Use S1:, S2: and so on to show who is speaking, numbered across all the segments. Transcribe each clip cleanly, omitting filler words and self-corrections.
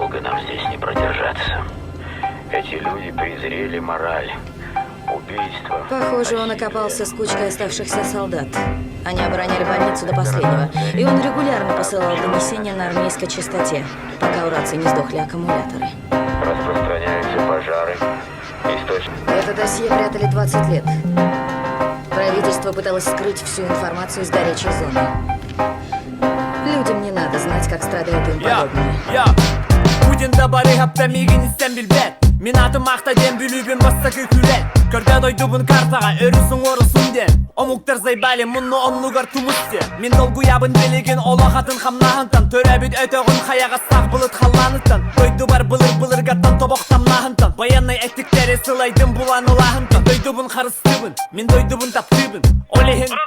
S1: Долго нам здесь не продержаться. Эти люди презрели мораль. Убийство.
S2: Похоже, он окопался с кучкой оставшихся солдат. Они обороняли больницу до последнего. И он регулярно посылал донесения на армейской частоте, пока у рации не сдохли аккумуляторы.
S1: Распространяются пожары.
S2: Это досье прятали 20 лет. Правительство пыталось скрыть всю информацию с горячей зоны. Людям не надо знать, как страдают им подобные.
S3: Мен атым ақта дем бүлігін бастағы күлет Көрді дойдубын картаға өрісің орысын дем Омуктар зайбали мұнны онлугар тумысте Мен олгу ябын белеген олағатын қамнағынтан Төрәбіт өтеғын қаяға сақ бұлыт қаланыттан Дойду бар бұлыр гаттан тобоқтамнағынтан Баяннай әттіктері сылайдым бұланылағынтан Дойдубын қарыстыбын, мен дойдубын таптыбын Олехін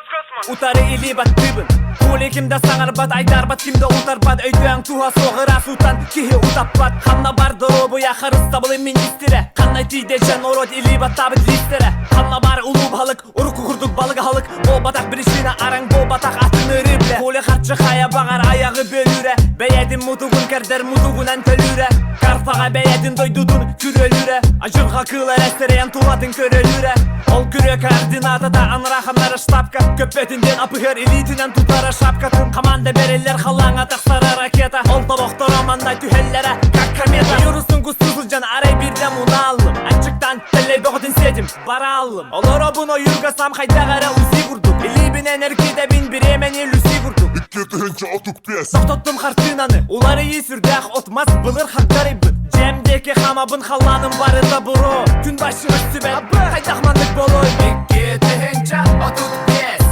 S3: утары или баттыбын Куле кімді саңарбат, айдарбат кімді утарбат Өйдөң туға соғыр асутан, кихи утаппат Қамна бар дұробы яқарыста бұлы министері Қаннай тейде жан ород или баттабыт листері Қамна бар ұлу балық, ұрқы құрдық балығы халық Бол батақ бірішіна араң, бол батақ атын өріблі Куле қарчы қая бағар аяғы бөлірі Бәйәдін мұтығын кәрдер мұтығын әнтөлірі Картаға бәйәдін дойдудын күрөлірі Ажырға кылар әстерен туатын көрөлірі Ол күрі координатада анраханары штабка Көппетінден апығыр элитінен тұтары шапкатын Команда берелер қалаңа тақсары ракета Ол табоқты романдай түхеллері как комета Юрысын күстізіл жан арай бірден мұналым Анчықтан тілей бұғытын седім баралым Олар обын ойырға сам қайдағары ұзи күрдік Илибін энергиде бін біремен елүси күрдік
S4: Иккетігінші отук бес
S3: Тоқтоттым қартынаны Олары есүрдәқ отмас бұлыр хаққарибін Жемдеке хамабын қаланым барыда бұро Күн башымыз сүбәт қайдақмандық болой Иккетігінші отук бес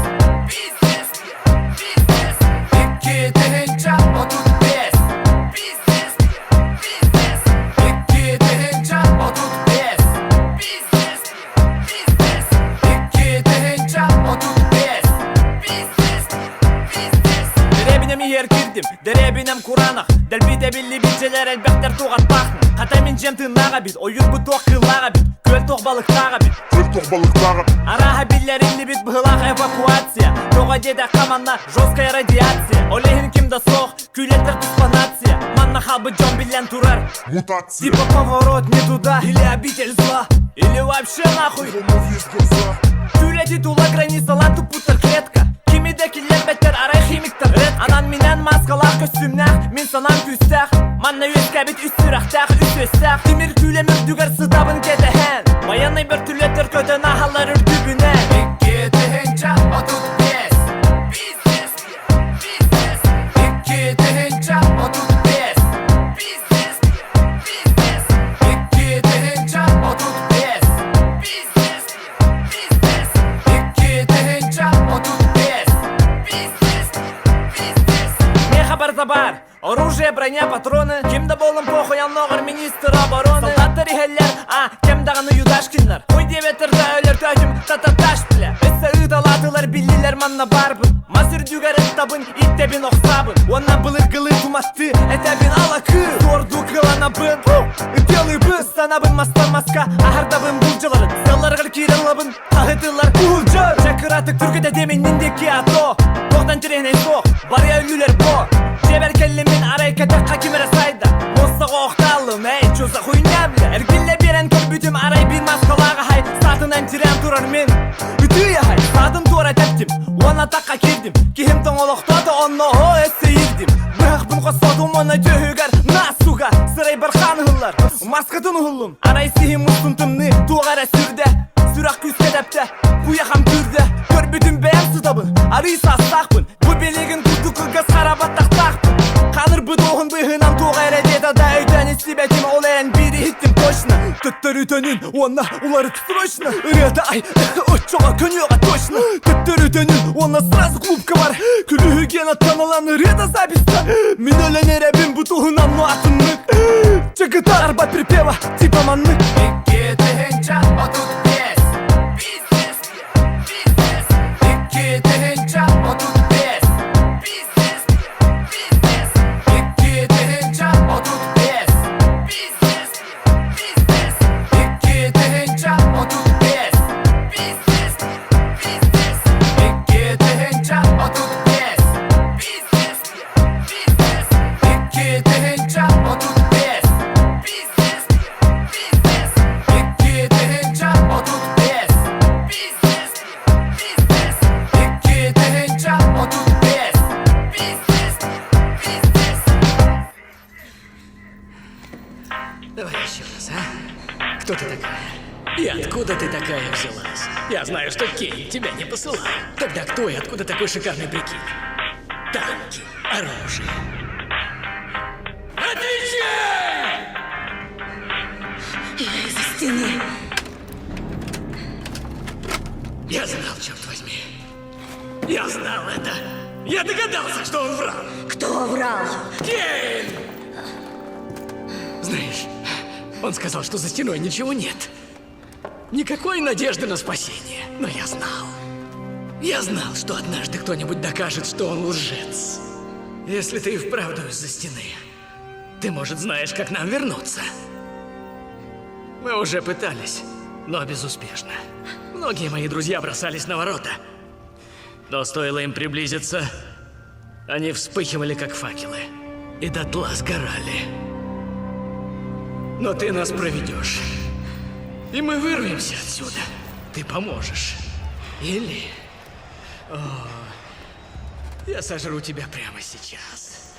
S3: Бизнес Иккетігінші отук бес Бизнес Иккетігінші отук бес Бизнес Иккетігінші отук бес Бизнес Деребінем ер кирдим, деребінем куранақ Дәлбиде білі бітчелер әлбәқтер туғат бақын Қатай мен жем тыңнаға бит, ойыр бұ тоқ қылаға бит Көл тоқ балықтаға бит
S4: Көл тоқ балықтаға бит
S3: Араға білерінді бит бұғылақ эвакуация Тоға деда қаманна жесткая радиация Олехін кімді соқ, күйлеттер туспанация Манна халбы жон билен турар
S4: Мутация
S3: Типа поворот не туда, или обитель зла Или вообще нахуй Күйлеті тула граница, ланту путар клетка Кимидекилер беттер арай химиктер ред Анан минен маскалар көсімнәқ Мен санан күстәқ Манна өскә бит үстірақтәқ үстөстәқ Тимир күлемір дүгер сыдабын кетәһән Баянай бір түлеттер көтен ахалар үрдүбінен Иккетігінші отук бес Бизнес Иккетігінші отук бес Бизнес Иккетігінші отук бес Бизнес Иккетігінші отук бес Не хабарда бар Оружие, броня, патроны Кемді болым похуй, анноғыр министр обороны Солдаттар ихеллер, кемдағаны юдашкинлар Қой деветірді өлер төкім, тататаш біле Өсі ұдалатылар, білілер манна барбын Мазыр дүгер әттабын, иттебін оқсабын Онна бұлыр гылы тумасты, әтәбін алакы Зорду кыланабын, белый біз Санабын мастан маска, ахардабын бұлжыларын Сыларғыр кириллабын, қағытылар бұлжыр Чакыратық түргіде деменіндекі ато Тоқтан жүреней соқ, бария өлілер бо Жебер келлемен арай кәтәк қакимері сайда Мостағы оқталым, әй, чоза хуйнәблі Әргілі берен көл бүтім арай бин маскалаға хай Сатынан тирен тұрар мен Үтіе хай, садым туара тәптім Оны таққа кердім Кехімтің ол оқтады, оны о әсі ердім Бірақ бұн қосадым, оны төхігер Насуға, сырай бір қанығылар Маскатын ұғылым Арай сихим ұстынтымны туғара сүрді Сұрақ күз кәдәпті, құяқам күрді Көр бүтім бәйім сұдабын, арый састақпын Бұ белеген күрді күлгіз қарабаттақ тақпын Қаныр бұд оғын бұйғынан туғайра деді да Өйтәні себәтім ол ән бері хиттім точно Түттір үтөнін, оны улары срочно Үреді ай, өтчоға көнеға точно Түттір үтөнін, оны сразу клубка бар Күліген аттанылан үреді записта Мен өлен әрәбін бұтуғынан нуатынлық Чекіта арбат припева, типа манлық Иккетігінші отук бес Бизнес Иккетігінші отук бес Бизнес Иккетігінші отук бес Бизнес Иккетігінші отук бес Бизнес Иккетігінші отук бес Бизнес Иккетігінші отук бес
S5: Давай еще раз, а? Кто ты такая? И откуда ты такая взялась? Я знаю, что Кейн тебя не посылал. Тогда кто и откуда такой шикарный прикид? Танки, оружие. Отвечай!
S2: Я из-за стены.
S5: Я знал, черт возьми. Я знал это. Я догадался, что он врал.
S2: Кто врал?
S5: Кейн! Знаешь, он сказал, что за стеной ничего нет. Никакой надежды на спасение. Но я знал. Я знал, что однажды кто-нибудь докажет, что он лжец. Если ты и вправду из-за стены, ты, может, знаешь, как нам вернуться. Мы уже пытались, но безуспешно. Многие мои друзья бросались на ворота. Но стоило им приблизиться, они вспыхивали, как факелы. И дотла сгорали. Но ты нас проведешь. И мы вырвемся отсюда. Ты поможешь. Или... О, я сожру тебя прямо сейчас.